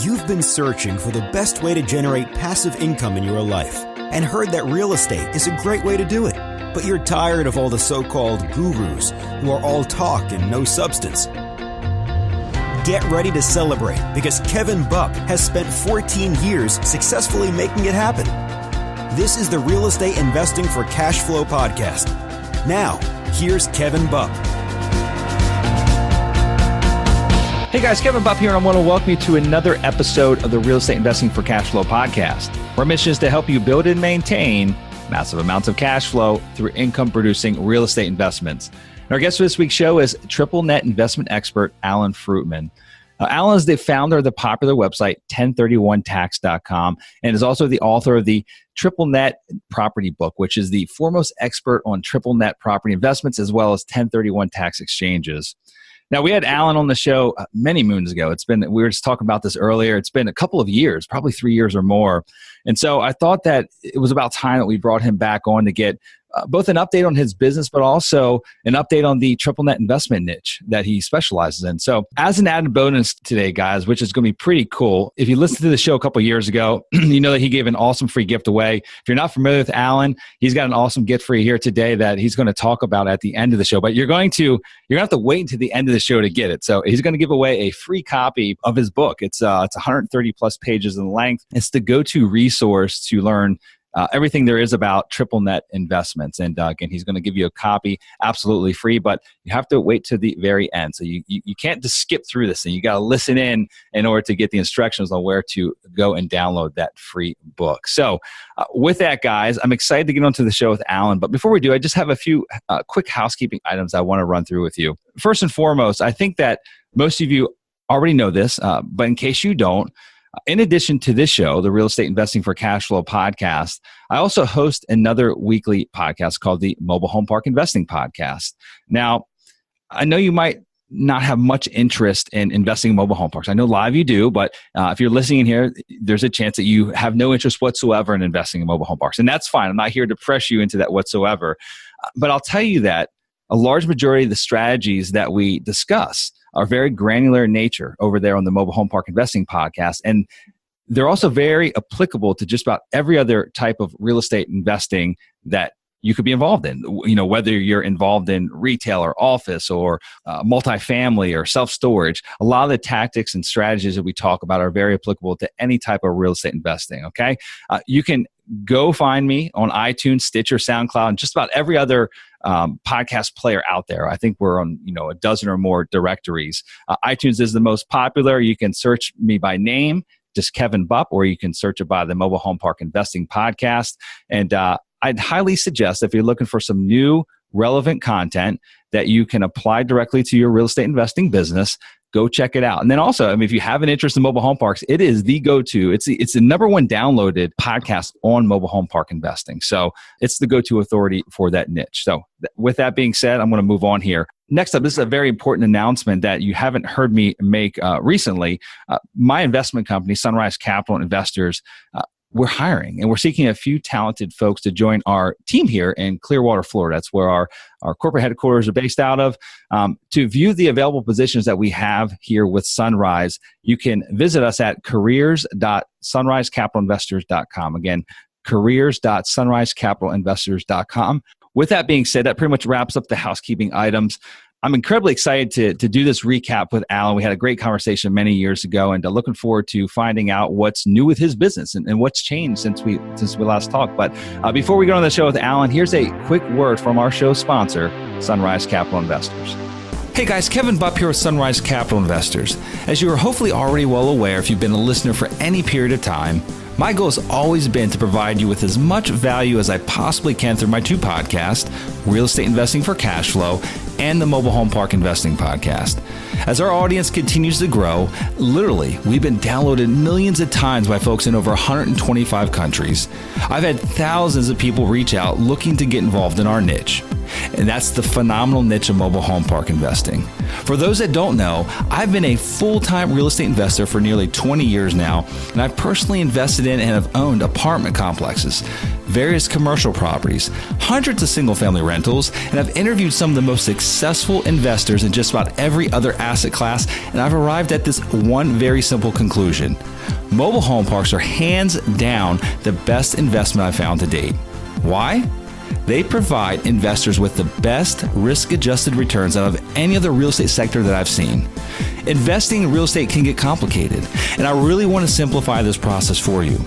You've been searching for the best way to generate passive income in your life and heard that real estate is a great way to do it. But you're tired of all the so-called gurus who are all talk and no substance. Get ready to celebrate because Kevin Buck has spent 14 years successfully making it happen. This is the Real Estate Investing for Cash Flow podcast. Now, here's Kevin Buck. Hey guys, Kevin Buck here, and I want to welcome you to another episode of the Real Estate Investing for Cash Flow podcast. Our mission is to help you build and maintain massive amounts of cash flow through income-producing real estate investments. And our guest for this week's show is triple net investment expert Alan Fruitman. Alan is the founder of the popular website 1031tax.com and is also the author of the Triple Net Property Book, which is the foremost expert on triple net property investments as well as 1031 tax exchanges. Now, we had Alan on the show many moons ago. We were just talking about this earlier. It's been a couple of years, probably 3 years or more. And so I thought that it was about time that we brought him back on to get both an update on his business, but also an update on the triple net investment niche that he specializes in. So as an added bonus today, guys, which is going to be pretty cool, if you listened to the show a couple of years ago, you know that he gave an awesome free gift away. If you're not familiar with Alan, he's got an awesome gift for you here today that he's going to talk about at the end of the show. But you're going to have to wait until the end of the show to get it. So he's going to give away a free copy of his book. It's 130 plus pages in length. It's the go-to resource to learn everything there is about triple net investments. And again, he's going to give you a copy absolutely free, but you have to wait to the very end. So you can't just skip through this thing. You got to listen in order to get the instructions on where to go and download that free book. So with that, guys, I'm excited to get onto the show with Alan. But before we do, I just have a few quick housekeeping items I want to run through with you. First and foremost, I think that most of you already know this, but in case you don't, in addition to this show, the Real Estate Investing for Cash Flow podcast, I also host another weekly podcast called the Mobile Home Park Investing Podcast. Now, I know you might not have much interest in investing in mobile home parks. I know a lot of you do, but if you're listening in here, there's a chance that you have no interest whatsoever in investing in mobile home parks. And that's fine. I'm not here to press you into that whatsoever. But I'll tell you that a large majority of the strategies that we discuss are very granular in nature over there on the Mobile Home Park Investing Podcast. And they're also very applicable to just about every other type of real estate investing that you could be involved in. You know, whether you're involved in retail or office or multifamily or self-storage, a lot of the tactics and strategies that we talk about are very applicable to any type of real estate investing, okay? You can go find me on iTunes, Stitcher, SoundCloud, and just about every other podcast player out there. I think we're on, a dozen or more directories. iTunes is the most popular. You can search me by name, just Kevin Buck, or you can search it by the Mobile Home Park Investing Podcast. And I'd highly suggest if you're looking for some new relevant content that you can apply directly to your real estate investing business, go check it out. And then also, if you have an interest in mobile home parks, it is the go-to. It's the number one downloaded podcast on mobile home park investing. So it's the go-to authority for that niche. So with that being said, I'm going to move on here. Next up, this is a very important announcement that you haven't heard me make recently. My investment company, Sunrise Capital Investors, we're hiring and we're seeking a few talented folks to join our team here in Clearwater, Florida. That's where our corporate headquarters are based out of. To view the available positions that we have here with Sunrise, you can visit us at careers.sunrisecapitalinvestors.com. Again, careers.sunrisecapitalinvestors.com. With that being said, that pretty much wraps up the housekeeping items. I'm incredibly excited to do this recap with Alan. We had a great conversation many years ago, and looking forward to finding out what's new with his business and what's changed since we last talked. But before we go on the show with Alan, here's a quick word from our show sponsor, Sunrise Capital Investors. Hey guys, Kevin Buck here with Sunrise Capital Investors. As you are hopefully already well aware if you've been a listener for any period of time, my goal has always been to provide you with as much value as I possibly can through my two podcasts, Real Estate Investing for Cash Flow and the Mobile Home Park Investing Podcast. As our audience continues to grow, literally, we've been downloaded millions of times by folks in over 125 countries. I've had thousands of people reach out looking to get involved in our niche. And that's the phenomenal niche of mobile home park investing. For those that don't know, I've been a full-time real estate investor for nearly 20 years now, and I've personally invested in and have owned apartment complexes, various commercial properties, hundreds of single-family rentals, and I've interviewed some of the most successful investors in just about every other asset class, and I've arrived at this one very simple conclusion. Mobile home parks are hands down the best investment I've found to date. Why? They provide investors with the best risk-adjusted returns out of any other real estate sector that I've seen. Investing in real estate can get complicated, and I really want to simplify this process for you.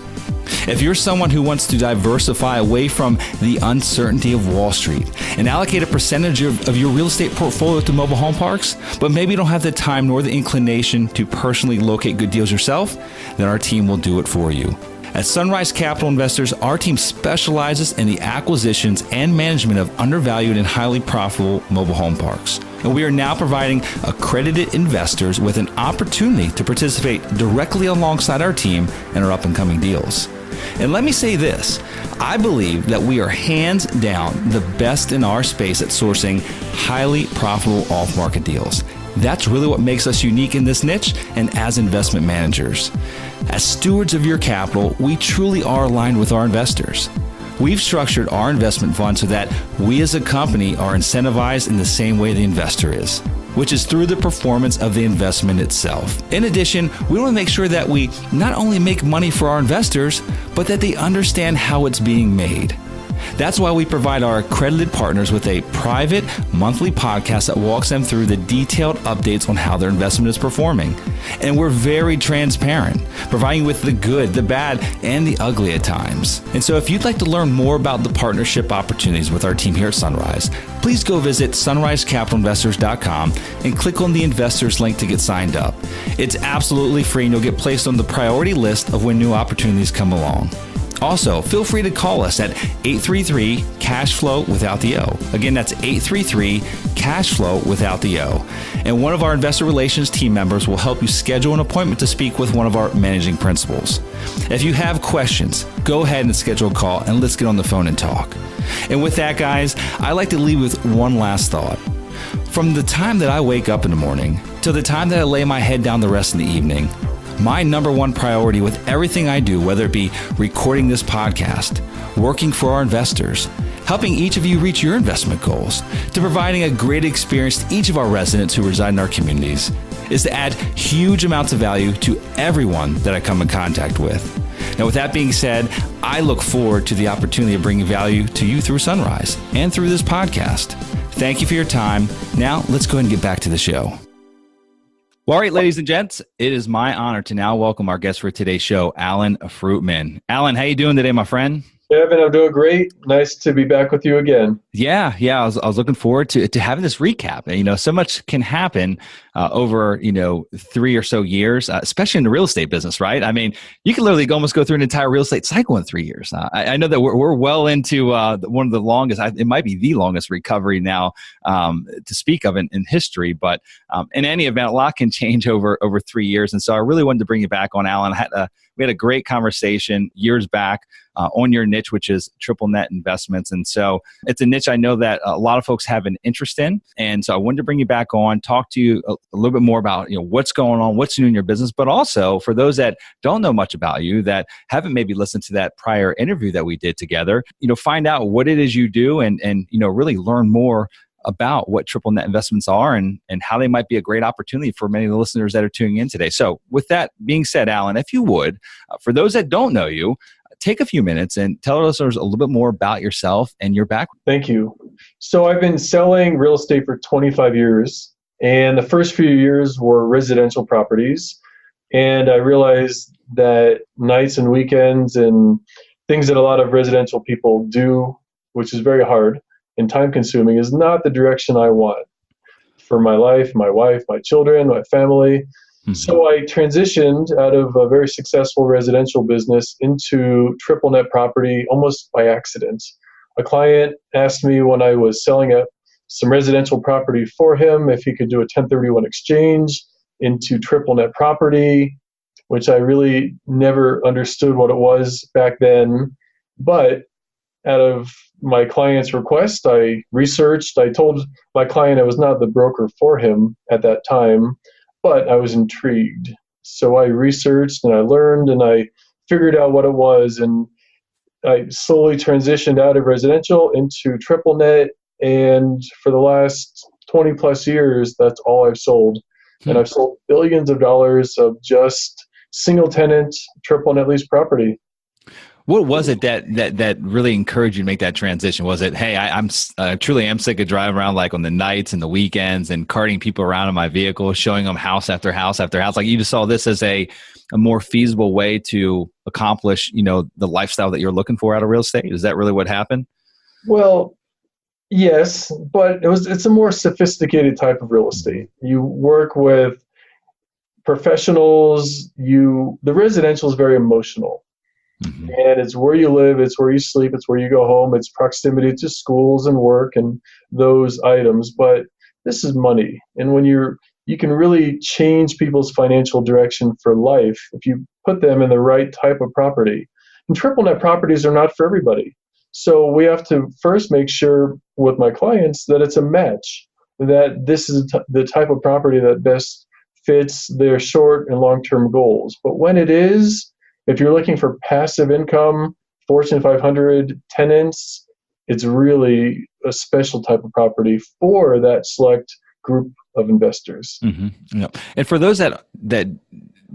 If you're someone who wants to diversify away from the uncertainty of Wall Street and allocate a percentage of your real estate portfolio to mobile home parks, but maybe you don't have the time nor the inclination to personally locate good deals yourself, then our team will do it for you. At Sunrise Capital Investors, our team specializes in the acquisitions and management of undervalued and highly profitable mobile home parks. And we are now providing accredited investors with an opportunity to participate directly alongside our team in our up-and-coming deals. And let me say this, I believe that we are hands down the best in our space at sourcing highly profitable off-market deals. That's really what makes us unique in this niche and as investment managers. As stewards of your capital, we truly are aligned with our investors. We've structured our investment fund so that we as a company are incentivized in the same way the investor is, which is through the performance of the investment itself. In addition, we want to make sure that we not only make money for our investors, but that they understand how it's being made. That's why we provide our accredited partners with a private monthly podcast that walks them through the detailed updates on how their investment is performing. And we're very transparent, providing you with the good, the bad, and the ugly at times. And so if you'd like to learn more about the partnership opportunities with our team here at Sunrise, please go visit sunrisecapitalinvestors.com and click on the investors link to get signed up. It's absolutely free and you'll get placed on the priority list of when new opportunities come along. Also, feel free to call us at 833-CASH-FLOW without the O. Again, that's 833-CASH-FLOW without the O. And one of our investor relations team members will help you schedule an appointment to speak with one of our managing principals. If you have questions, go ahead and schedule a call and let's get on the phone and talk. And with that, guys, I like to leave with one last thought. From the time that I wake up in the morning till the time that I lay my head down the rest of the evening, my number one priority with everything I do, whether it be recording this podcast, working for our investors, helping each of you reach your investment goals, to providing a great experience to each of our residents who reside in our communities, is to add huge amounts of value to everyone that I come in contact with. Now, with that being said, I look forward to the opportunity of bringing value to you through Sunrise and through this podcast. Thank you for your time. Now, let's go ahead and get back to the show. Well, all right, ladies and gents, it is my honor to now welcome our guest for today's show, Alan Fruitman. Alan, how you doing today, my friend? Evan, I'm doing great. Nice to be back with you again. Yeah. I was looking forward to having this recap. You know, so much can happen over 3 or so years, especially in the real estate business, right? I mean, you can literally almost go through an entire real estate cycle in 3 years. I know that we're well into one of the longest. It might be the longest recovery now to speak of in history. But in any event, a lot can change over 3 years, and so I really wanted to bring you back on, Alan. We had a great conversation years back on your niche, which is triple net investments. And so it's a niche I know that a lot of folks have an interest in. And so I wanted to bring you back on, talk to you a little bit more about what's going on, what's new in your business, but also for those that don't know much about you, that haven't maybe listened to that prior interview that we did together, find out what it is you do and really learn more about what triple net investments are and how they might be a great opportunity for many of the listeners that are tuning in today. So with that being said, Alan, if you would, for those that don't know you, take a few minutes and tell our listeners a little bit more about yourself and your background. Thank you. So I've been selling real estate for 25 years, and the first few years were residential properties. And I realized that nights and weekends and things that a lot of residential people do, which is very hard and time consuming, is not the direction I want for my life, my wife, my children, my family. Mm-hmm. So I transitioned out of a very successful residential business into triple net property almost by accident. A client asked me when I was selling some residential property for him if he could do a 1031 exchange into triple net property, which I really never understood what it was back then. But out of my client's request, I researched. I told my client I was not the broker for him at that time, but I was intrigued. So I researched and I learned and I figured out what it was. And I slowly transitioned out of residential into triple net. And for the last 20 plus years, that's all I've sold. And I've sold billions of dollars of just single tenant, triple net lease property. What was it that really encouraged you to make that transition? Was it, hey, I'm truly am sick of driving around like on the nights and the weekends and carting people around in my vehicle, showing them house after house after house? Like you just saw this as a more feasible way to accomplish, the lifestyle that you're looking for out of real estate? Is that really what happened? Well, yes, but it's a more sophisticated type of real estate. You work with professionals. The residential is very emotional. Mm-hmm. And it's where you live, it's where you sleep, it's where you go home, it's proximity to schools and work and those items. But this is money. And when you can really change people's financial direction for life if you put them in the right type of property. And triple net properties are not for everybody. So we have to first make sure with my clients that it's a match, that this is the type of property that best fits their short and long-term goals. But when it is, if you're looking for passive income, Fortune 500 tenants, it's really a special type of property for that select group of investors. Mm-hmm. Yeah. And for those that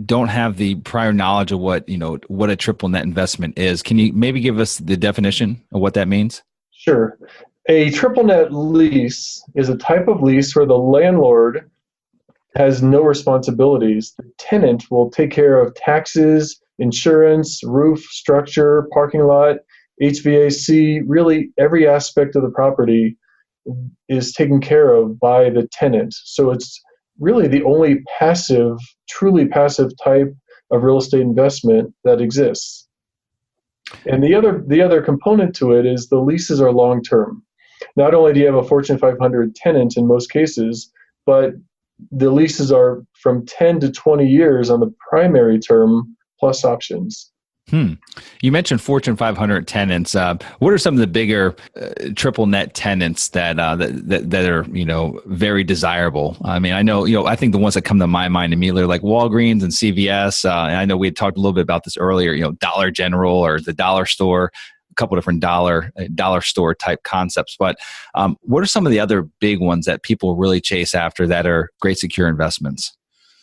don't have the prior knowledge of what a triple net investment is, can you maybe give us the definition of what that means? Sure. A triple net lease is a type of lease where the landlord has no responsibilities. The tenant will take care of taxes, insurance, roof, structure, parking lot, HVAC, really every aspect of the property is taken care of by the tenant. So it's really the only truly passive type of real estate investment that exists. And the other component to it is the leases are long-term. Not only do you have a Fortune 500 tenant in most cases, but the leases are from 10 to 20 years on the primary term plus options. You mentioned Fortune 500 tenants. What are some of the bigger triple net tenants that are very desirable? I mean, I know I think the ones that come to my mind immediately are like Walgreens and CVS. And I know we had talked a little bit about this earlier. Dollar General or the dollar store, a couple different dollar store type concepts. But what are some of the other big ones that people really chase after that are great secure investments?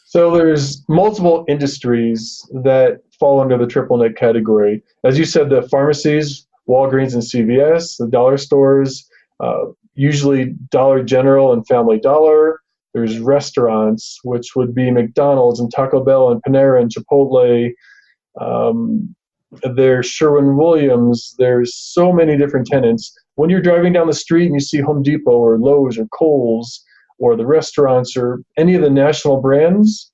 So there's multiple industries that fall under the triple net category. As you said, the pharmacies, Walgreens and CVS, the dollar stores, usually Dollar General and Family Dollar. There's restaurants, which would be McDonald's and Taco Bell and Panera and Chipotle. There's Sherwin-Williams. There's so many different tenants. When you're driving down the street and you see Home Depot or Lowe's or Kohl's, or the restaurants or any of the national brands,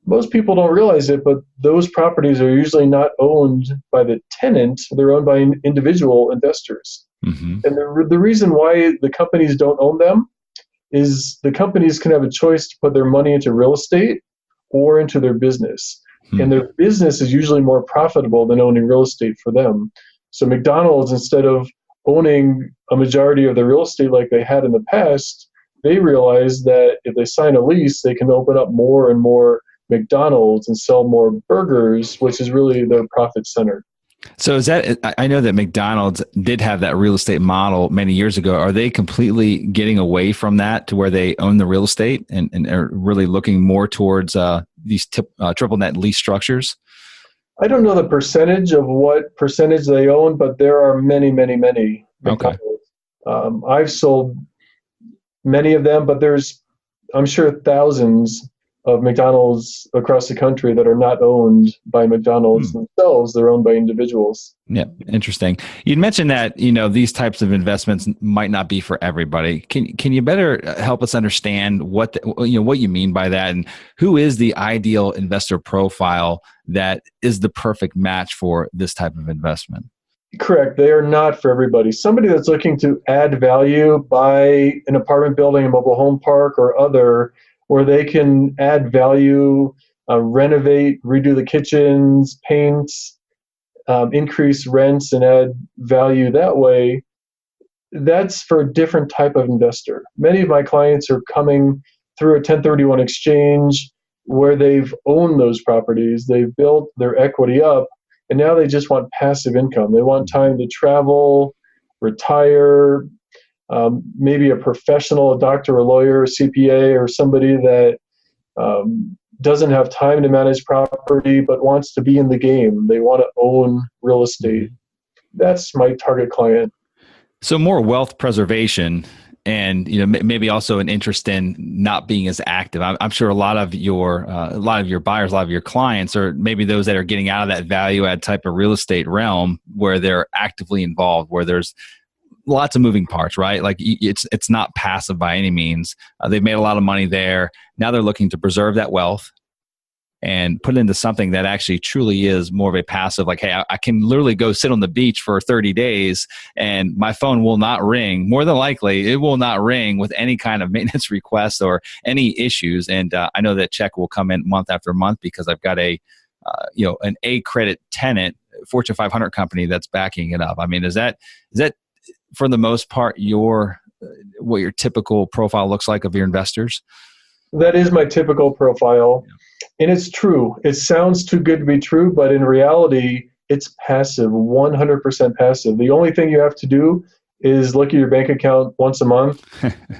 most people don't realize it, but those properties are usually not owned by the tenant. They're owned by individual investors. Mm-hmm. And the reason why the companies don't own them is the companies can have a choice to put their money into real estate or into their business. Mm-hmm. And their business is usually more profitable than owning real estate for them. So McDonald's, instead of owning a majority of the real estate like they had in the past, they realize that if they sign a lease, they can open up more and more McDonald's and sell more burgers, which is really their profit center. So I know that McDonald's did have that real estate model many years ago. Are they completely getting away from that to where they own the real estate and are really looking more towards these triple net lease structures? I don't know the percentage of what percentage they own, but there are many, many, many McDonald's. Okay. I've sold many of them, but there's, I'm sure, thousands of McDonald's across the country that are not owned by McDonald's themselves. They're owned by individuals. Yeah, interesting. You mentioned that these types of investments might not be for everybody. Can you better help us understand what you mean by that, and who is the ideal investor profile that is the perfect match for this type of investment? Correct. They are not for everybody. Somebody that's looking to add value, buy an apartment building, a mobile home park, or other, where they can add value, renovate, redo the kitchens, paint, increase rents, and add value that way, that's for a different type of investor. Many of my clients are coming through a 1031 exchange where they've owned those properties, they've built their equity up, and now they just want passive income. They want time to travel, retire, maybe a professional, a doctor, a lawyer, a CPA, or somebody that doesn't have time to manage property, but wants to be in the game. They want to own real estate. That's my target client. So more wealth preservation, and maybe also an interest in not being as active. I'm sure a lot of your buyers, a lot of your clients, or maybe those that are getting out of that value add type of real estate realm where they're actively involved, where there's lots of moving parts, right? Like it's not passive by any means. They've made a lot of money there. Now they're looking to preserve that wealth and put it into something that actually truly is more of a passive, like, hey, I can literally go sit on the beach for 30 days and my phone will not ring. More than likely, it will not ring with any kind of maintenance requests or any issues. And I know that check will come in month after month because I've got an A credit tenant, Fortune 500 company that's backing it up. I mean, is that for the most part what your typical profile looks like of your investors? That is my typical profile. Yeah. And it's true. It sounds too good to be true, but in reality, it's passive, 100% passive. The only thing you have to do is look at your bank account once a month.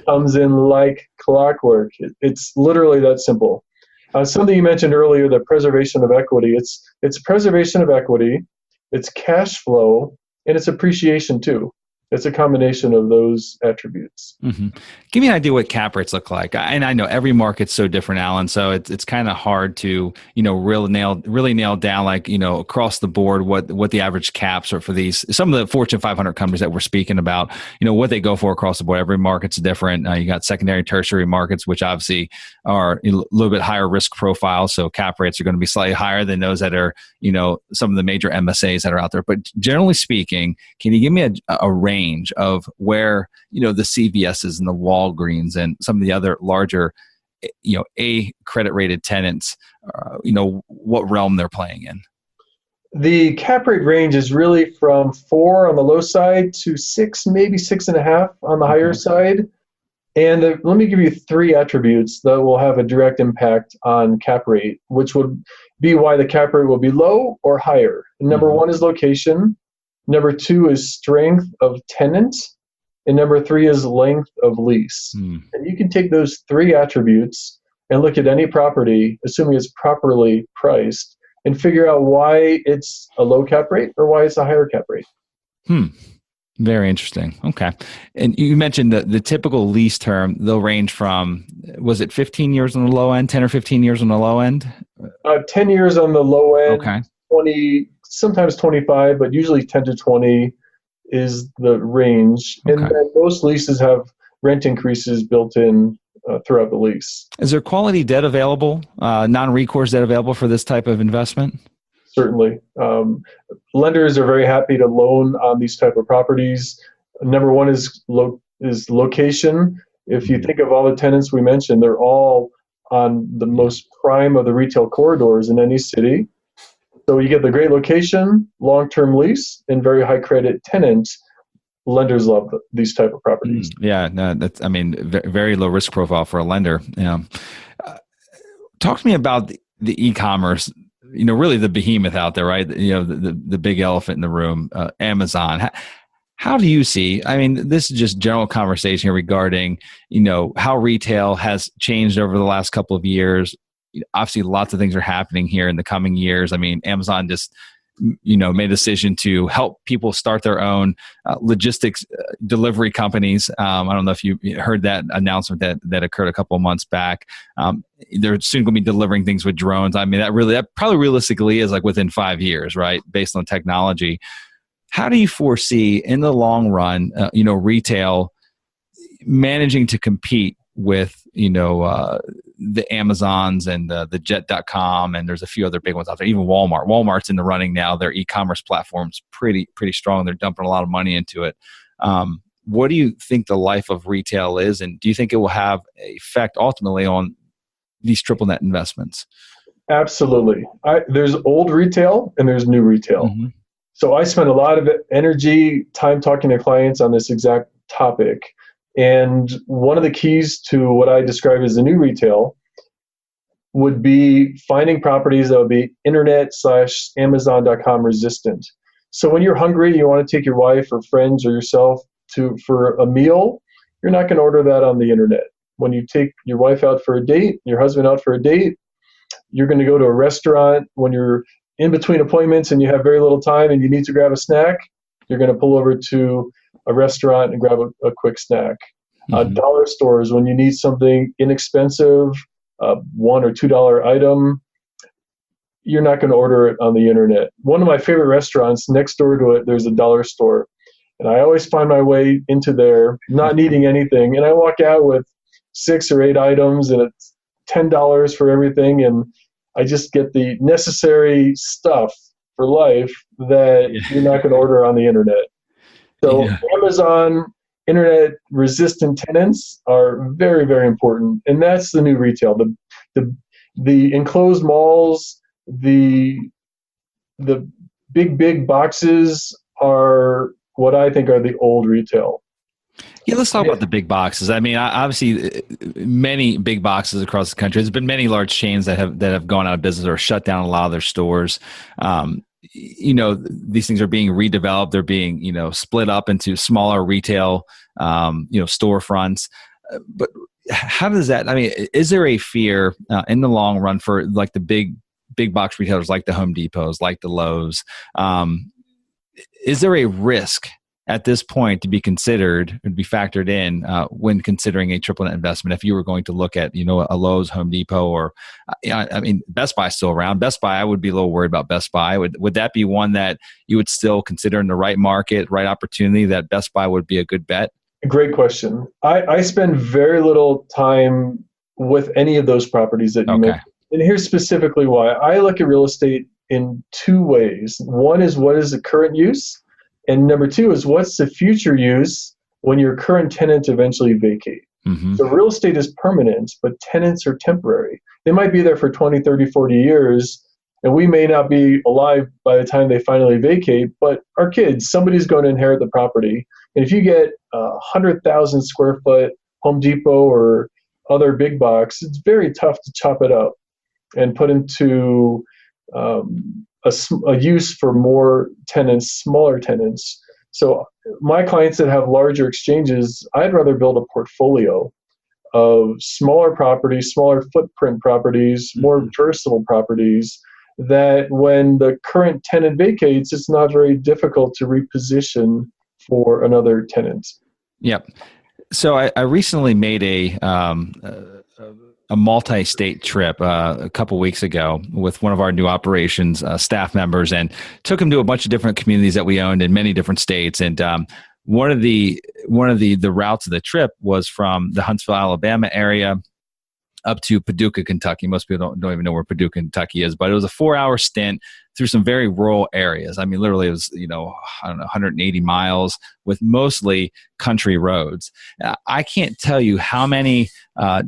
Comes in like clockwork. It's literally that simple. Something you mentioned earlier, the preservation of equity. It's preservation of equity, it's cash flow, and it's appreciation too. It's a combination of those attributes. Mm-hmm. Give me an idea what cap rates look like. And I know every market's so different, Alan. So it's kind of hard to, really nail down, like, across the board, what the average caps are for these, some of the Fortune 500 companies that we're speaking about, what they go for across the board. Every market's different. You got secondary, tertiary markets, which obviously are a little bit higher risk profile. So cap rates are going to be slightly higher than those that are, some of the major MSAs that are out there. But generally speaking, can you give me a range of where, the CVS's and the Walgreens and some of the other larger, A credit rated tenants, what realm they're playing in? The cap rate range is really from 4 on the low side to 6, maybe 6.5 on the higher side. And let me give you 3 attributes that will have a direct impact on cap rate, which would be why the cap rate will be low or higher. Number 1 is location. Number 2 is strength of tenant. And number 3 is length of lease. And you can take those 3 attributes and look at any property, assuming it's properly priced, and figure out why it's a low cap rate or why it's a higher cap rate. Very interesting. Okay. And you mentioned that the typical lease term, they'll range from, was it 15 years on the low end, 10 or 15 years on the low end? 10 years on the low end, okay. 20, sometimes 25, but usually 10 to 20 is the range. Okay. And then most leases have rent increases built in throughout the lease. Is there quality debt available, non-recourse debt available for this type of investment? Certainly. Lenders are very happy to loan on these type of properties. Number 1 is location. If you think of all the tenants we mentioned, they're all on the most prime of the retail corridors in any city. So you get the great location, long-term lease, and very high credit tenants. Lenders love these type of properties. Yeah, no, that's, very low risk profile for a lender. Yeah. Talk to me about the e-commerce, really the behemoth out there, right? The big elephant in the room, Amazon. How do you see, this is just general conversation here regarding, how retail has changed over the last couple of years. Obviously, lots of things are happening here in the coming years. Amazon just, made a decision to help people start their own logistics delivery companies. I don't know if you heard that announcement that occurred a couple of months back. They're soon going to be delivering things with drones. That probably realistically is like within 5 years, right? Based on technology. How do you foresee in the long run, retail managing to compete with, the Amazons and the Jet.com, and there's a few other big ones out there. Even Walmart. Walmart's in the running now. Their e-commerce platform's pretty strong. They're dumping a lot of money into it. What do you think the life of retail is, and do you think it will have an effect ultimately on these triple net investments? Absolutely. There's old retail and there's new retail. Mm-hmm. So I spend a lot of energy, time talking to clients on this exact topic. And one of the keys to what I describe as the new retail would be finding properties that would be internet/Amazon.com resistant. So when you're hungry, you want to take your wife or friends or yourself for a meal, you're not going to order that on the internet. When you take your wife out for a date, your husband out for a date, you're going to go to a restaurant when you're in between appointments and you have very little time and you need to grab a snack, you're going to pull over to a restaurant and grab a quick snack. Dollar stores, when you need something inexpensive, $1 or $2 item, you're not going to order it on the internet. One of my favorite restaurants, next door to it, there's a dollar store. And I always find my way into there, not needing anything. And I walk out with 6 or 8 items, and it's $10 for everything. And I just get the necessary stuff for life that you're not going to order on the internet. So Amazon, internet-resistant tenants are very, very important. And that's the new retail. The enclosed malls, the big boxes are what I think are the old retail. Yeah, let's talk about the big boxes. I mean, obviously, many big boxes across the country. There's been many large chains that have gone out of business or shut down a lot of their stores. These things are being redeveloped. They're being, split up into smaller retail, storefronts. But how does that? I mean, is there a fear in the long run for like the big box retailers, like the Home Depots, like the Lowe's? Is there a risk at this point to be considered and be factored in when considering a triple net investment? If you were going to look at, a Lowe's, Home Depot, or Best Buy is still around. Best Buy, I would be a little worried about Best Buy. Would that be one that you would still consider in the right market, right opportunity, that Best Buy would be a good bet? Great question. I spend very little time with any of those properties that you mentioned. And here's specifically why. I look at real estate in 2 ways. One is, what is the current use? And number 2 is, what's the future use when your current tenants eventually vacate? So real estate is permanent, but tenants are temporary. They might be there for 20, 30, 40 years, and we may not be alive by the time they finally vacate, but our kids, somebody's going to inherit the property. And if you get a 100,000 square foot Home Depot or other big box, it's very tough to chop it up and put into a use for more tenants, smaller tenants. So my clients that have larger exchanges, I'd rather build a portfolio of smaller properties, smaller footprint properties, more versatile properties, that when the current tenant vacates, it's not very difficult to reposition for another tenant. Yep. So I recently made a multi-state trip a couple weeks ago with one of our new operations staff members, and took him to a bunch of different communities that we owned in many different states. And one of the routes of the trip was from the Huntsville, Alabama area up to Paducah, Kentucky. Most people don't even know where Paducah, Kentucky is, but it was a 4-hour stint through some very rural areas. I mean, literally it was, 180 miles with mostly country roads. I can't tell you how many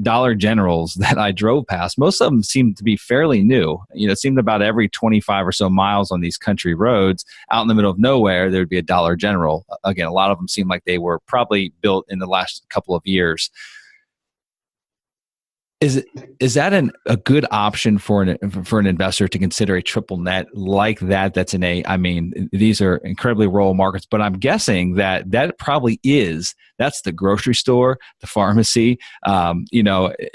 Dollar Generals that I drove past. Most of them seemed to be fairly new. It seemed about every 25 or so miles on these country roads out in the middle of nowhere, there would be a Dollar General. Again, a lot of them seemed like they were probably built in the last couple of years. Is that a good option for an investor to consider a triple net like that? That's these are incredibly rural markets, but I'm guessing that probably that's the grocery store, the pharmacy, and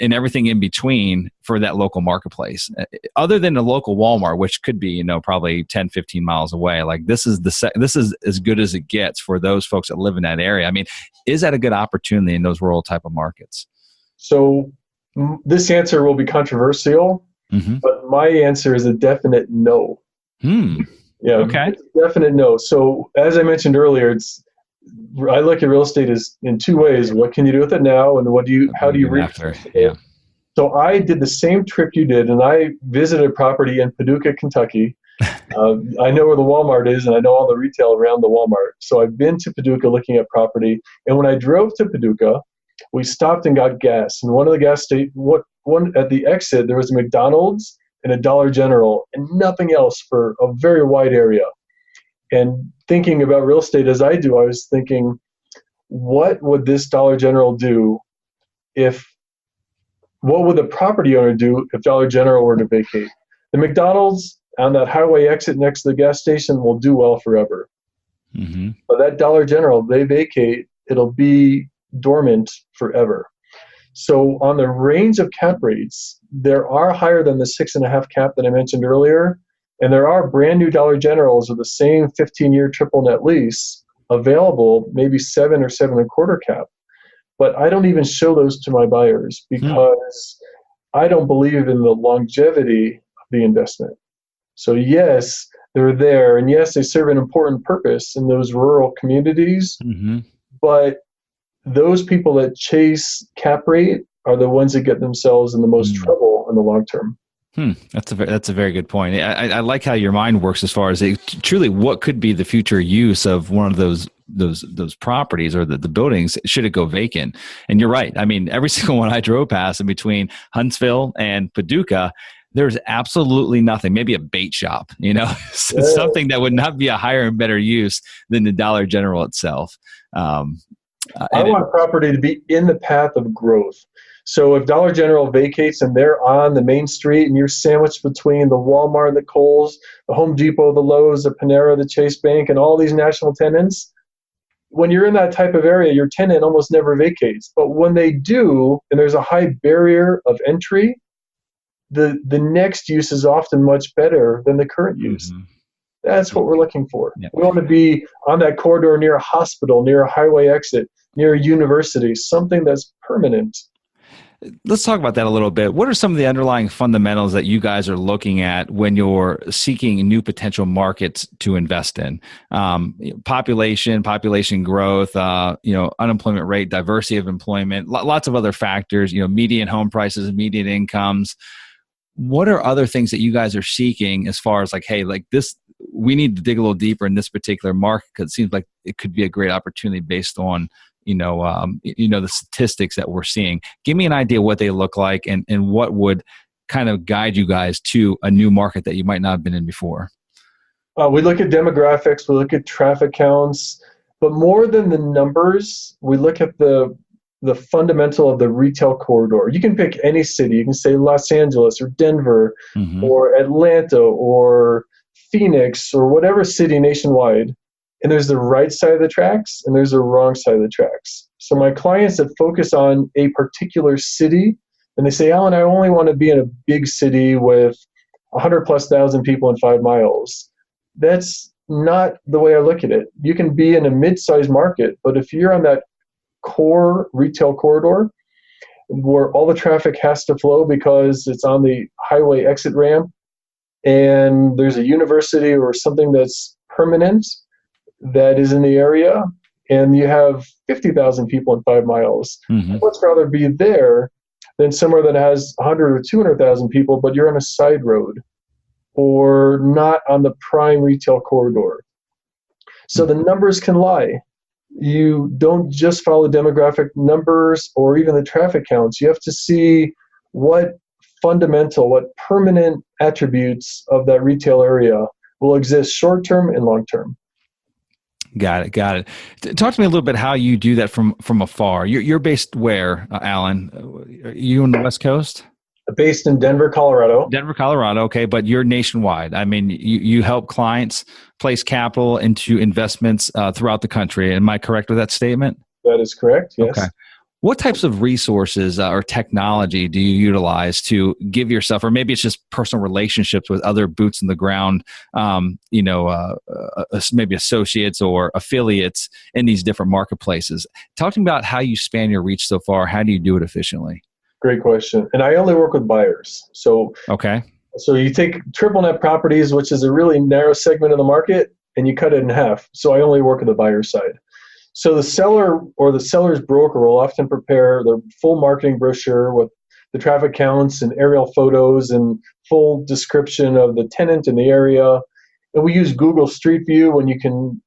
everything in between for that local marketplace. Other than the local Walmart, which could be, probably 10, 15 miles away. Like this is as good as it gets for those folks that live in that area. I mean, is that a good opportunity in those rural type of markets? So this answer will be controversial, but my answer is a definite no. Yeah, okay. Definite no. So as I mentioned earlier, I look at real estate as in 2 ways. What can you do with it now, and how do you reach it? Yeah. So I did the same trip you did, and I visited a property in Paducah, Kentucky. I know where the Walmart is, and I know all the retail around the Walmart. So I've been to Paducah looking at property, and when I drove to Paducah, we stopped and got gas. And one of the gas stations, at the exit, there was a McDonald's and a Dollar General and nothing else for a very wide area. And thinking about real estate as I do, I was thinking, what would this Dollar General do what would the property owner do if Dollar General were to vacate? The McDonald's on that highway exit next to the gas station will do well forever. But that Dollar General, they vacate, it'll be dormant forever. So on the range of cap rates, there are higher than the 6.5 cap that I mentioned earlier. And there are brand new Dollar Generals with the same 15-year triple net lease available, maybe 7 or 7.25 cap. But I don't even show those to my buyers because I don't believe in the longevity of the investment. So yes, they're there, and yes, they serve an important purpose in those rural communities. But those people that chase cap rate are the ones that get themselves in the most trouble in the long term. That's a very good point. I like how your mind works as far as truly what could be the future use of one of those properties or the buildings should it go vacant. And you're right. I mean, every single one I drove past in between Huntsville and Paducah, there's absolutely nothing. Maybe a bait shop, something that would not be a higher and better use than the Dollar General itself. I want property to be in the path of growth. So if Dollar General vacates and they're on the main street and you're sandwiched between the Walmart, the Kohl's, the Home Depot, the Lowe's, the Panera, the Chase Bank, and all these national tenants, when you're in that type of area, your tenant almost never vacates. But when they do, and there's a high barrier of entry, the next use is often much better than the current use. That's what we're looking for. Yeah. We want to be on that corridor near a hospital, near a highway exit, near a university, something that's permanent. Let's talk about that a little bit. What are some of the underlying fundamentals that you guys are looking at when you're seeking new potential markets to invest in? Population growth, unemployment rate, diversity of employment, lots of other factors, median home prices, median incomes. What are other things that you guys are seeking as far as this, we need to dig a little deeper in this particular market because it seems like it could be a great opportunity based on the statistics that we're seeing. Give me an idea what they look like and what would kind of guide you guys to a new market that you might not have been in before. We look at demographics, we look at traffic counts, but more than the numbers, we look at the fundamental of the retail corridor. You can pick any city. You can say Los Angeles or Denver or Atlanta or Phoenix or whatever city nationwide. And there's the right side of the tracks and there's the wrong side of the tracks. So my clients that focus on a particular city and they say, Alan, I only want to be in a big city with 100,000+ people in 5 miles. That's not the way I look at it. You can be in a mid-sized market, but if you're on that core retail corridor where all the traffic has to flow because it's on the highway exit ramp and there's a university or something that's permanent, that is in the area, and you have 50,000 people in 5 miles. I'd much rather be there than somewhere that has 100 or 200,000 people, but you're on a side road or not on the prime retail corridor. So the numbers can lie. You don't just follow demographic numbers or even the traffic counts. You have to see what fundamental, what permanent attributes of that retail area will exist short-term and long-term. Got it. Talk to me a little bit how you do that from afar. You're based where, Alan? Are you on the West Coast? Based in Denver, Colorado. Denver, Colorado. Okay, but you're nationwide. I mean, you help clients place capital into investments throughout the country. Am I correct with that statement? That is correct. Yes. Okay. What types of resources or technology do you utilize to give yourself, or maybe it's just personal relationships with other boots in the ground, maybe associates or affiliates in these different marketplaces? Talk to me about how you span your reach so far. How do you do it efficiently? Great question. And I only work with buyers. So you take triple net properties, which is a really narrow segment of the market, and you cut it in half. So I only work with the buyer side. So the seller or the seller's broker will often prepare the full marketing brochure with the traffic counts and aerial photos and full description of the tenant in the area. And we use Google Street View when you can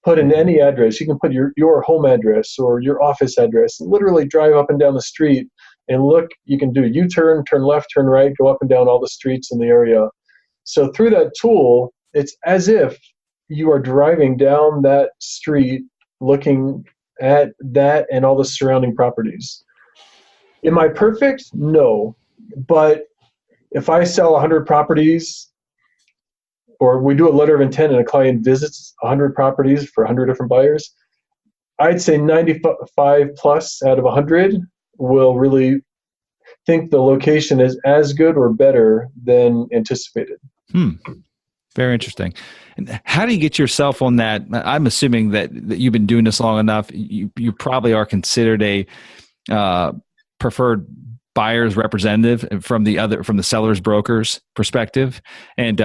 put in any address. You can put your home address or your office address and literally drive up and down the street and look. You can do a U-turn, turn left, turn right, go up and down all the streets in the area. So through that tool, it's as if you are driving down that street looking at that and all the surrounding properties. Am I perfect? No. But if I sell 100 properties, or we do a letter of intent and a client visits 100 properties for 100 different buyers, I'd say 95 plus out of 100 will really think the location is as good or better than anticipated. Very interesting. And how do you get yourself on that? I'm assuming that you've been doing this long enough. You probably are considered a preferred buyer's representative from the seller's broker's perspective. And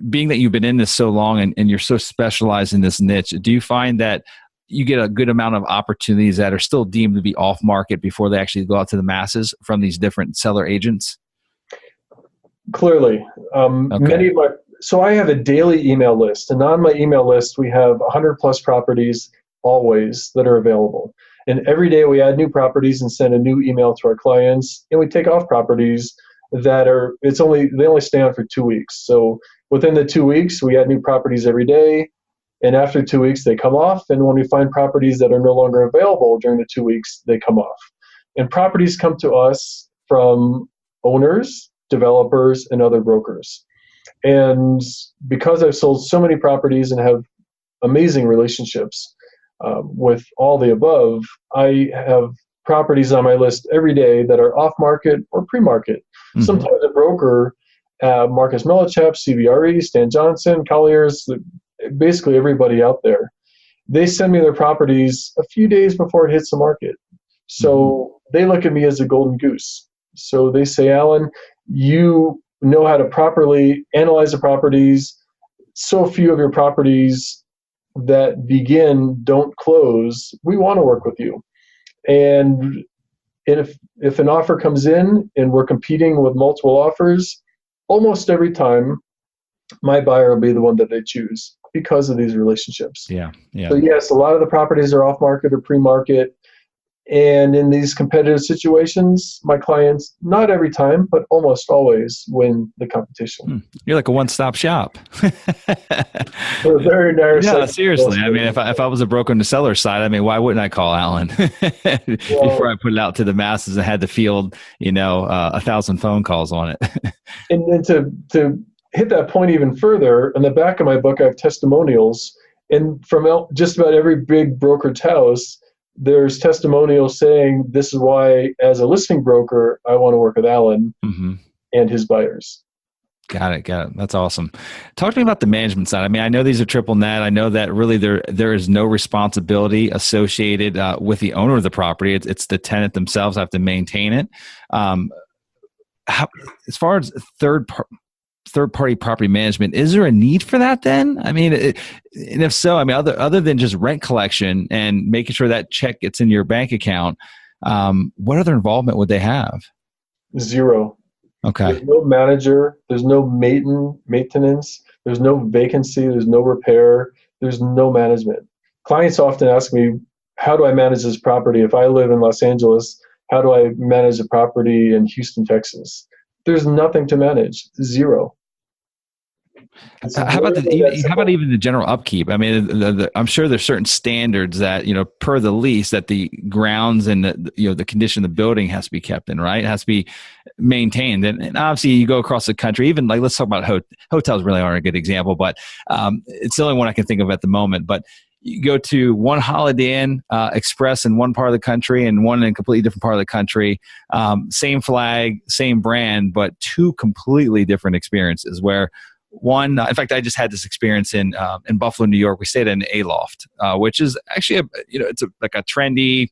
being that you've been in this so long and you're so specialized in this niche, do you find that you get a good amount of opportunities that are still deemed to be off market before they actually go out to the masses from these different seller agents? Clearly. Okay. So I have a daily email list, and on my email list, we have 100 plus properties always that are available. And every day we add new properties and send a new email to our clients, and we take off properties that they only stay on for 2 weeks. So within the 2 weeks, we add new properties every day. And after 2 weeks, they come off. And when we find properties that are no longer available during the 2 weeks, they come off. And properties come to us from owners, developers, and other brokers. And because I've sold so many properties and have amazing relationships with all the above, I have properties on my list every day that are off market or pre-market. Mm-hmm. Sometimes a broker, Marcus Melichap, CBRE, Stan Johnson, Colliers, basically everybody out there, they send me their properties a few days before it hits the market. So they look at me as a golden goose. So they say, Alan, you know how to properly analyze the properties. So few of your properties that begin don't close. We want to work with you. And if an offer comes in and we're competing with multiple offers, almost every time my buyer will be the one that they choose because of these relationships. Yeah. So yes, a lot of the properties are off market or pre-market. And in these competitive situations, my clients, not every time, but almost always win the competition. You're like a one-stop shop. We're very narrow. No, seriously. I mean, if I was a broker on the seller side, I mean, why wouldn't I call Alan before I put it out to the masses and had to field, 1,000 phone calls on it? And to hit that point even further, in the back of my book, I have testimonials, and from just about every big brokerage house, there's testimonials saying this is why, as a listing broker, I want to work with Alan and his buyers. Got it. That's awesome. Talk to me about the management side. I mean, I know these are triple net. I know that really there is no responsibility associated with the owner of the property. It's the tenant themselves have to maintain it. As far as third-party property management, is there a need for that then? I mean, and if so, I mean, other than just rent collection and making sure that check gets in your bank account, what other involvement would they have? Zero. Okay. There's no manager. There's no maintenance. There's no vacancy. There's no repair. There's no management. Clients often ask me, how do I manage this property? If I live in Los Angeles, how do I manage a property in Houston, Texas? There's nothing to manage. Zero. How about even the general upkeep? I mean, I'm sure there's certain standards that, per the lease, that the grounds and the condition of the building has to be kept in, right? It has to be maintained. And obviously you go across the country, even like, let's talk about hotels really aren't a good example, but it's the only one I can think of at the moment. But you go to one Holiday Inn Express in one part of the country and one in a completely different part of the country, same flag, same brand, but two completely different experiences where one, in fact, I just had this experience in Buffalo, New York. We stayed in an A-loft, which is actually it's like a trendy,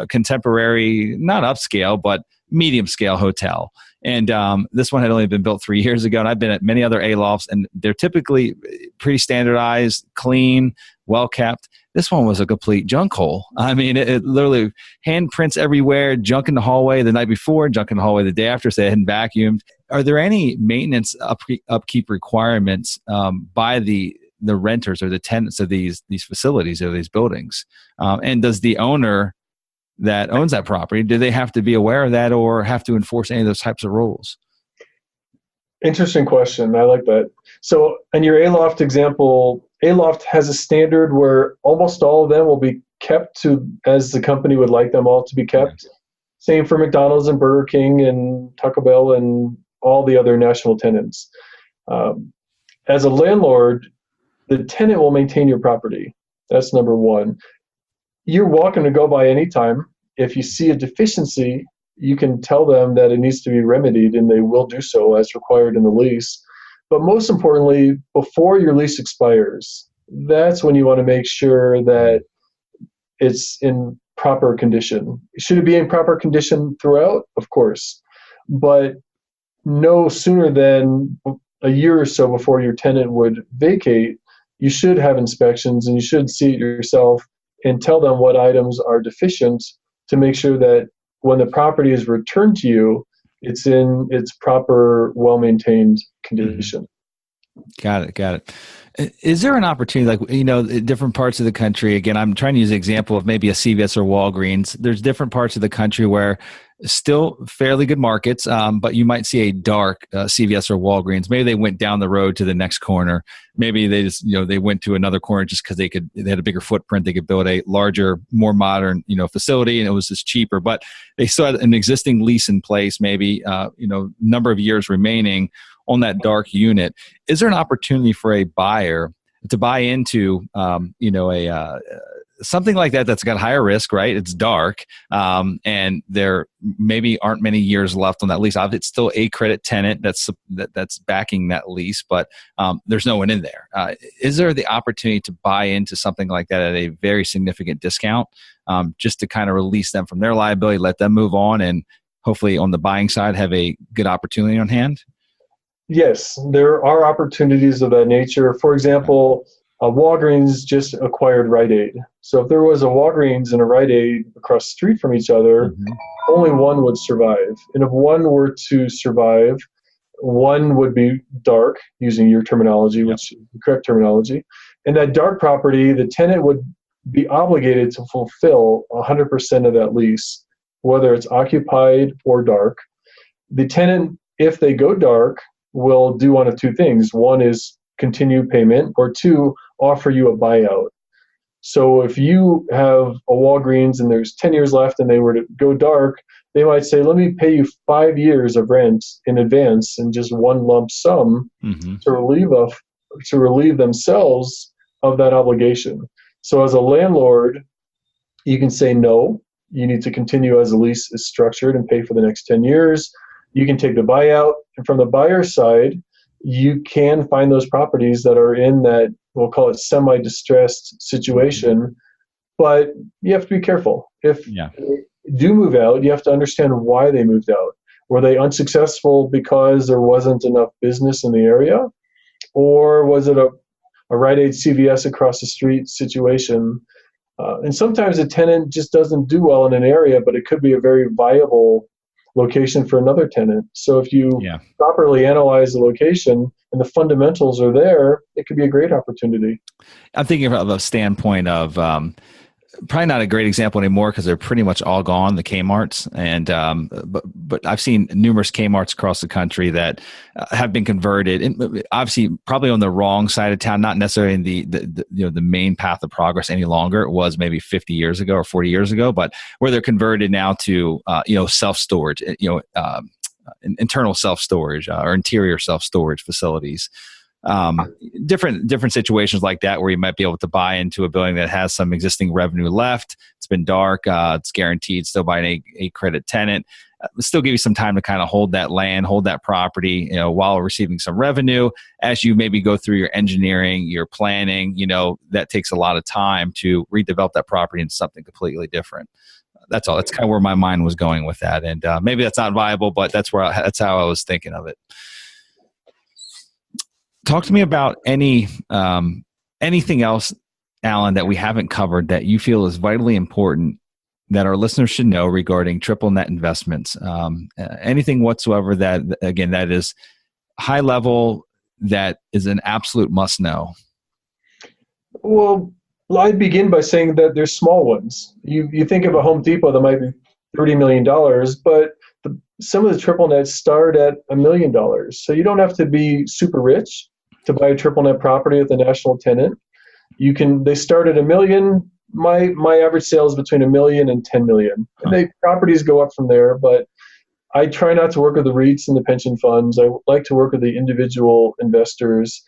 contemporary, not upscale, but medium scale hotel. And this one had only been built 3 years ago. And I've been at many other A-lofts, and they're typically pretty standardized, clean, well kept. This one was a complete junk hole. I mean, it literally handprints everywhere, junk in the hallway the night before, junk in the hallway the day after, so they hadn't vacuumed. Are there any maintenance upkeep requirements by the renters or the tenants of these facilities or these buildings? And does the owner that owns that property, do they have to be aware of that or have to enforce any of those types of rules? Interesting question. I like that. So in your A-loft example, A-loft has a standard where almost all of them will be kept to as the company would like them all to be kept. Same for McDonald's and Burger King and Taco Bell and all the other national tenants. As a landlord, the tenant will maintain your property. That's number one. You're welcome to go by anytime if you see a deficiency, you can tell them that it needs to be remedied, and they will do so as required in the lease. But most importantly, before your lease expires, that's when you want to make sure that it's in proper condition. Should it be in proper condition throughout? Of course. But no sooner than a year or so before your tenant would vacate, you should have inspections, and you should see it yourself and tell them what items are deficient to make sure that when the property is returned to you, it's in its proper, well-maintained condition. Got it. Is there an opportunity, like, in different parts of the country, again, I'm trying to use an example of maybe a CVS or Walgreens. There's different parts of the country where still fairly good markets, but you might see a dark CVS or Walgreens. Maybe they went down the road to the next corner. Maybe they just, they went to another corner just because they had a bigger footprint. They could build a larger, more modern, facility, and it was just cheaper. But they still had an existing lease in place, maybe, number of years remaining on that dark unit. Is there an opportunity for a buyer to buy into, something like that that's got higher risk, right? It's dark, and there maybe aren't many years left on that lease. It's still a credit tenant that's backing that lease, but there's no one in there. Is there the opportunity to buy into something like that at a very significant discount, just to kind of release them from their liability, let them move on, and hopefully on the buying side have a good opportunity on hand? Yes, there are opportunities of that nature. For example, Walgreens just acquired Rite Aid. So if there was a Walgreens and a Rite Aid across the street from each other, only one would survive. And if one were to survive, one would be dark, using your terminology, which is the correct terminology. And that dark property, the tenant would be obligated to fulfill 100% of that lease, whether it's occupied or dark. The tenant, if they go dark, will do one of two things. One is continue payment, or two, offer you a buyout. So if you have a Walgreens and there's 10 years left and they were to go dark, they might say, let me pay you 5 years of rent in advance in just one lump sum to relieve themselves of that obligation. So as a landlord, you can say no, you need to continue as the lease is structured and pay for the next 10 years. You can take the buyout, and from the buyer's side, you can find those properties that are in that, we'll call it semi-distressed situation, but you have to be careful. If they do move out, you have to understand why they moved out. Were they unsuccessful because there wasn't enough business in the area? Or was it a Rite Aid CVS across the street situation? And sometimes a tenant just doesn't do well in an area, but it could be a very viable location for another tenant. So if you properly analyze the location and the fundamentals are there, it could be a great opportunity. I'm thinking from a standpoint of probably not a great example anymore because they're pretty much all gone, the Kmarts, and but I've seen numerous Kmarts across the country that have been converted, and obviously probably on the wrong side of town, not necessarily in the main path of progress any longer. It was maybe 50 years ago or 40 years ago, but where they're converted now to self-storage, internal self-storage or interior self-storage facilities. Different situations like that where you might be able to buy into a building that has some existing revenue left. It's been dark. It's guaranteed still by a credit tenant. Still give you some time to kind of hold that land, hold that property, while receiving some revenue. As you maybe go through your engineering, your planning, that takes a lot of time to redevelop that property into something completely different. That's all. That's kind of where my mind was going with that. And maybe that's not viable, but that's how I was thinking of it. Talk to me about anything else, Alan, that we haven't covered that you feel is vitally important that our listeners should know regarding triple net investments. Anything whatsoever that is high level, that is an absolute must know. Well, I'd begin by saying that there's small ones. You think of a Home Depot that might be $30 million, but some of the triple nets start at $1 million. So you don't have to be super rich to buy a triple net property with a national tenant. They start at $1 million. My average sale is between $1 million and $10 million. And properties go up from there, but I try not to work with the REITs and the pension funds. I like to work with the individual investors.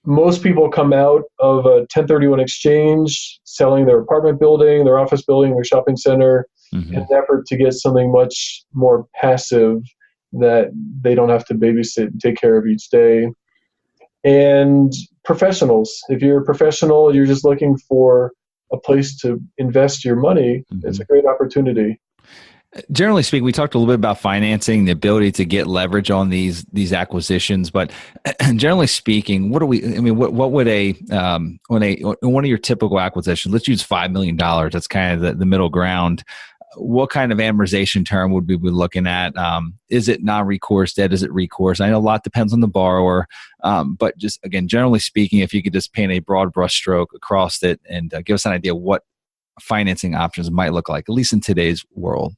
Most people come out of a 1031 exchange, selling their apartment building, their office building, their shopping center, Mm-hmm. in an effort to get something much more passive that they don't have to babysit and take care of each day. And professionals, if you're a professional, you're just looking for a place to invest your money, it's a great opportunity. Generally speaking, we talked a little bit about financing, the ability to get leverage on these acquisitions. But generally speaking, what would one of your typical acquisitions? Let's use $5 million. That's kind of the middle ground. What kind of amortization term would we be looking at? Is it non-recourse debt? Is it recourse? I know a lot depends on the borrower, but just again, generally speaking, if you could just paint a broad brush stroke across it and give us an idea of what financing options might look like, at least in today's world.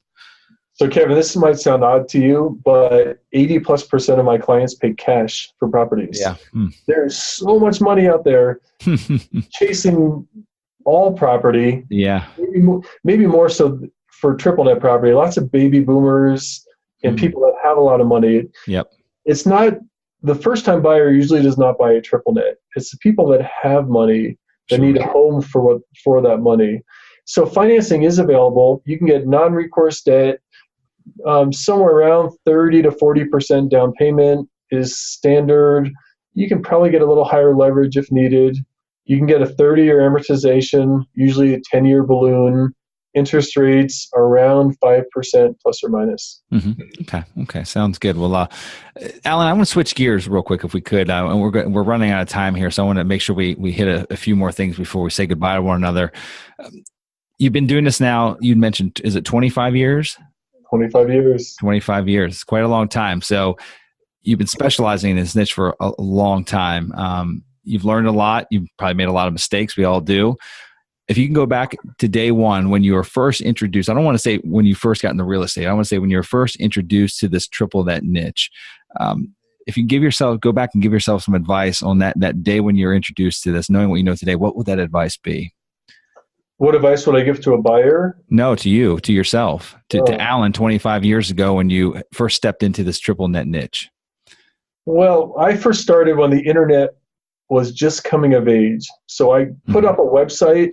So Kevin, this might sound odd to you, but 80+% of my clients pay cash for properties. Yeah. There's so much money out there chasing all property. Yeah. Maybe more so for triple net property. Lots of baby boomers and people that have a lot of money. Yep. It's not the first time buyer usually does not buy a triple net. It's the people that have money that need a home for that money. So financing is available. You can get non-recourse debt. Somewhere around 30 to 40% down payment is standard. You can probably get a little higher leverage if needed. You can get a 30-year amortization, usually a 10-year balloon. Interest rates around 5% plus or minus. Mm-hmm. Okay. Sounds good. Well, Alan, I want to switch gears real quick if we could. And we're running out of time here, so I want to make sure we hit a few more things before we say goodbye to one another. You've been doing this now, you mentioned, is it 25 years? 25 years. 25 years. It's quite a long time. So you've been specializing in this niche for a long time. You've learned a lot. You've probably made a lot of mistakes. We all do. If you can go back to day one when you were first introduced, I don't want to say when you first got into real estate. I want to say when you were first introduced to this triple net niche. If you go back and give yourself some advice on that day when you were introduced to this, knowing what you know today, what would that advice be? What advice would I give to a buyer? No, to you, to yourself, to Alan 25 years ago when you first stepped into this triple net niche. Well, I first started when the internet was just coming of age. So I put up a website.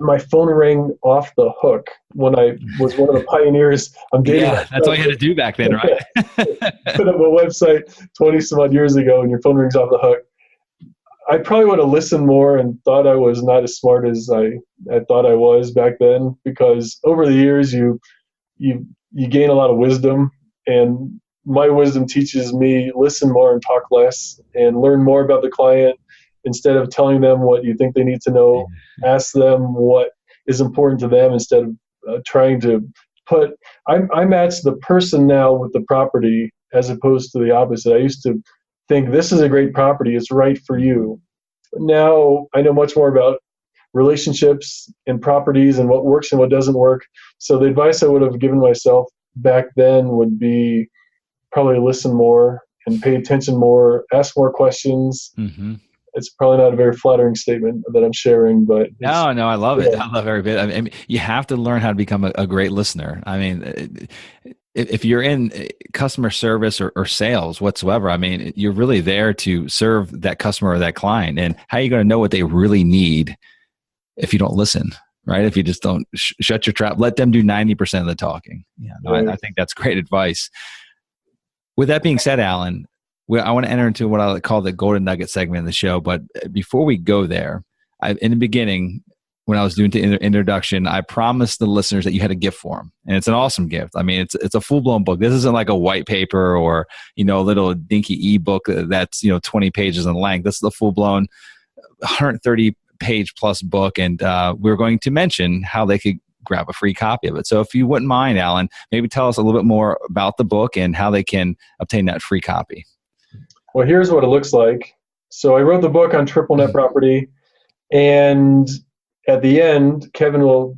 My phone rang off the hook when I was one of the pioneers. That's all you had to do back then, right? Put up a website 20 some odd years ago and your phone rings off the hook. I probably would have listened more and thought I was not as smart as I thought I was back then, because over the years you gain a lot of wisdom, and my wisdom teaches me listen more and talk less and learn more about the client. Instead of telling them what you think they need to know, ask them what is important to them instead of trying to I match the person now with the property as opposed to the opposite. I used to think this is a great property, it's right for you. But now I know much more about relationships and properties and what works and what doesn't work. So the advice I would have given myself back then would be probably listen more and pay attention more, ask more questions. It's probably not a very flattering statement that I'm sharing, but no, I love it. I love every bit. I mean, you have to learn how to become a great listener. I mean, if you're in customer service or sales whatsoever, I mean, you're really there to serve that customer or that client. And how are you going to know what they really need if you don't listen, right? If you just don't shut your trap, let them do 90% of the talking. Yeah, no, I think that's great advice. With that being said, Alan, I want to enter into what I call the golden nugget segment of the show. But before we go there, in the beginning, when I was doing the introduction, I promised the listeners that you had a gift for them. And it's an awesome gift. I mean, it's a full-blown book. This isn't like a white paper or, a little dinky ebook that's, 20 pages in length. This is a full-blown 130-page plus book. And we're going to mention how they could grab a free copy of it. So if you wouldn't mind, Alan, maybe tell us a little bit more about the book and how they can obtain that free copy. Well, here's what it looks like. So I wrote the book on triple net property, and at the end, Kevin will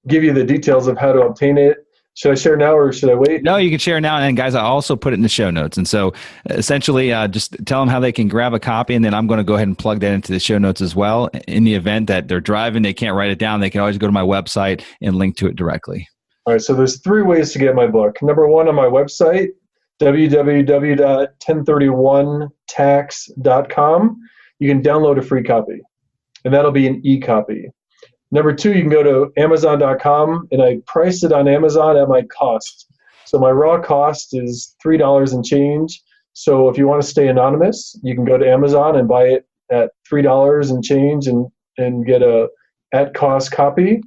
give you the details of how to obtain it. Should I share now or should I wait? No, you can share now. And guys, I also put it in the show notes. And so essentially just tell them how they can grab a copy. And then I'm going to go ahead and plug that into the show notes as well. In the event that they're driving, they can't write it down, they can always go to my website and link to it directly. All right. So there's 3 ways to get my book. Number 1, on my website, www.1031tax.com. You can download a free copy, and that'll be an e-copy. Number two, you can go to Amazon.com, and I price it on Amazon at my cost. So my raw cost is $3 and change. So if you want to stay anonymous, you can go to Amazon and buy it at $3 and change and get a at cost copy.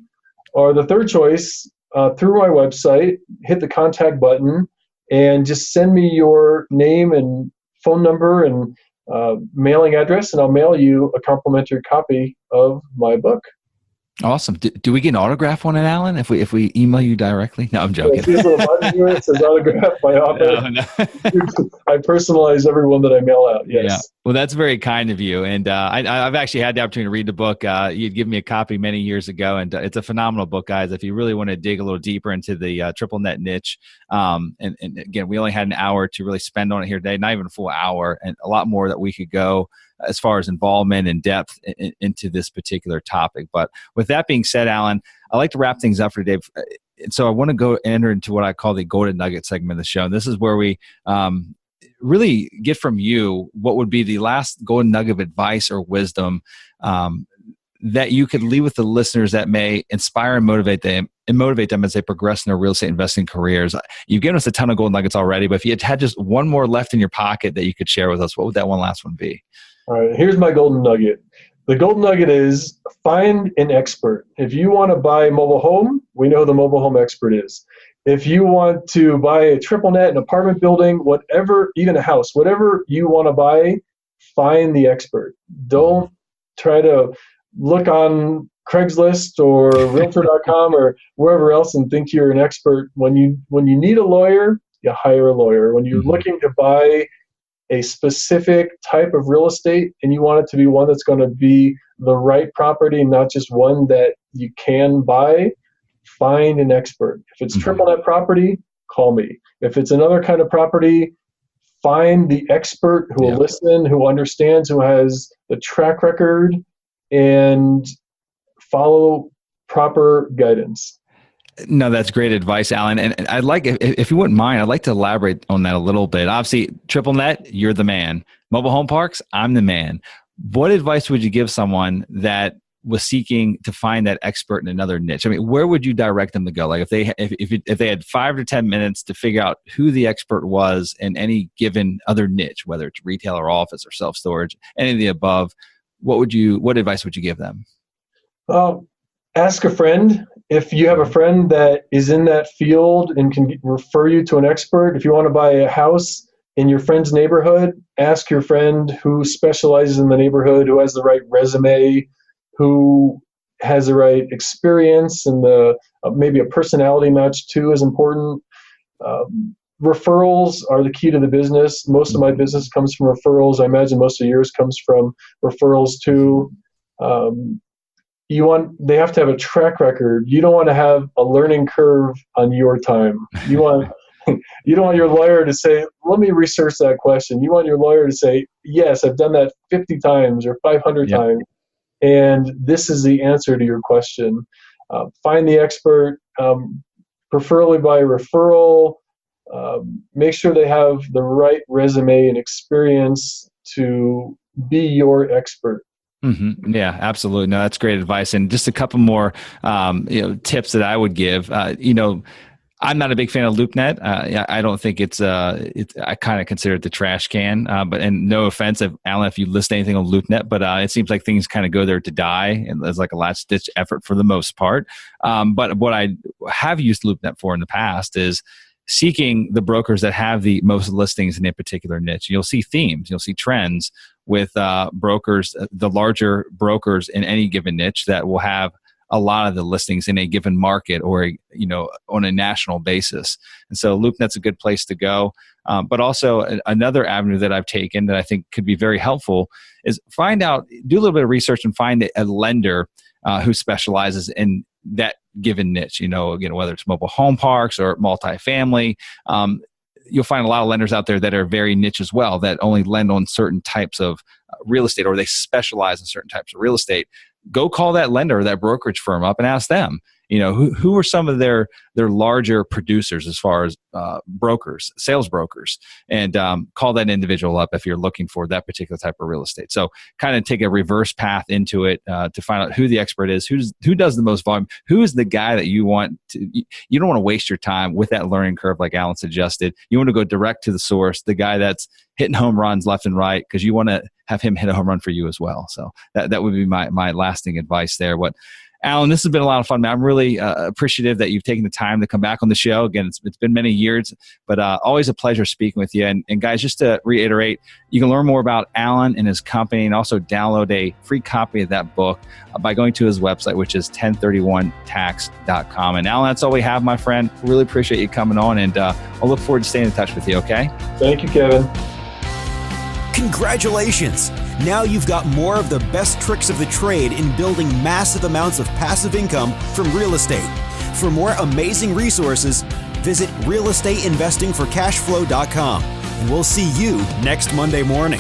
Or the third choice, through my website, hit the contact button and just send me your name and phone number and mailing address, and I'll mail you a complimentary copy of my book. Awesome. Do we get an autograph on it, Alan, if we email you directly? No, I'm joking. See this little button here? It says autograph by author. No. I personalize every one that I mail out. Yes. Yeah. Well, that's very kind of you. And I've actually had the opportunity to read the book. You'd given me a copy many years ago, and it's a phenomenal book, guys. If you really want to dig a little deeper into the triple net niche, and again, we only had an hour to really spend on it here today, not even a full hour, and a lot more that we could go as far as involvement and depth into this particular topic. But with that being said, Alan, I like to wrap things up for today. And so I want to go enter into what I call the golden nugget segment of the show. And this is where we really get from you what would be the last golden nugget of advice or wisdom that you could leave with the listeners that may inspire and motivate them as they progress in their real estate investing careers. You've given us a ton of golden nuggets already, but if you had just one more left in your pocket that you could share with us, what would that one last one be? All right, here's my golden nugget. The golden nugget is find an expert. If you want to buy a mobile home, we know who the mobile home expert is. If you want to buy a triple net, an apartment building, whatever, even a house, whatever you want to buy, find the expert. Don't try to look on Craigslist or Realtor.com or wherever else and think you're an expert. When you need a lawyer, you hire a lawyer. When you're looking to buy a specific type of real estate and you want it to be one that's going to be the right property, not just one that you can buy, find an expert. If it's triple net property, call me. If it's another kind of property, find the expert who will listen, who understands, who has the track record, and follow proper guidance. No, that's great advice, Alan. And I'd like, if you wouldn't mind, I'd like to elaborate on that a little bit. Obviously, triple net, you're the man. Mobile home parks, I'm the man. What advice would you give someone that was seeking to find that expert in another niche? I mean, where would you direct them to go? Like if they had 5 to 10 minutes to figure out who the expert was in any given other niche, whether it's retail or office or self-storage, any of the above, what advice would you give them? Ask a friend. If you have a friend that is in that field and can refer you to an expert, if you want to buy a house in your friend's neighborhood, ask your friend who specializes in the neighborhood, who has the right resume, who has the right experience, and maybe a personality match too is important. Referrals are the key to the business. Most of my business comes from referrals. I imagine most of yours comes from referrals too. They have to have a track record. You don't want to have a learning curve on your time. You don't want your lawyer to say, let me research that question. You want your lawyer to say, yes, I've done that 50 times or 500 times, and this is the answer to your question. Find the expert, preferably by referral. Make sure they have the right resume and experience to be your expert. Mm-hmm. Yeah, absolutely. No, that's great advice. And just a couple more, tips that I would give. I'm not a big fan of LoopNet. I don't think I kind of consider it the trash can. And no offense, Alan, if you list anything on LoopNet, but it seems like things kind of go there to die, and there's like a last ditch effort for the most part. But what I have used LoopNet for in the past is seeking the brokers that have the most listings in a particular niche. You'll see themes, you'll see trends with brokers, the larger brokers in any given niche that will have a lot of the listings in a given market or on a national basis. And so LoopNet's a good place to go. But also another avenue that I've taken that I think could be very helpful is do a little bit of research and find a lender who specializes in that given niche, whether it's mobile home parks or multifamily. You'll find a lot of lenders out there that are very niche as well, that only lend on certain types of real estate, or they specialize in certain types of real estate. Go call that lender or that brokerage firm up and ask them, who are some of their larger producers as far as brokers, sales brokers, and call that individual up if you're looking for that particular type of real estate. So kind of take a reverse path into it to find out who the expert is, who does the most volume, who is the guy that you want to. You don't want to waste your time with that learning curve like Alan suggested. You want to go direct to the source, the guy that's hitting home runs left and right, because you want to have him hit a home run for you as well. So that would be my lasting advice there. Alan, this has been a lot of fun, man. I'm really appreciative that you've taken the time to come back on the show. Again, it's been many years, but always a pleasure speaking with you. And guys, just to reiterate, you can learn more about Alan and his company and also download a free copy of that book by going to his website, which is 1031tax.com. And Alan, that's all we have, my friend. Really appreciate you coming on, and I'll look forward to staying in touch with you, okay? Thank you, Kevin. Congratulations! Now you've got more of the best tricks of the trade in building massive amounts of passive income from real estate. For more amazing resources, visit realestateinvestingforcashflow.com. And we'll see you next Monday morning.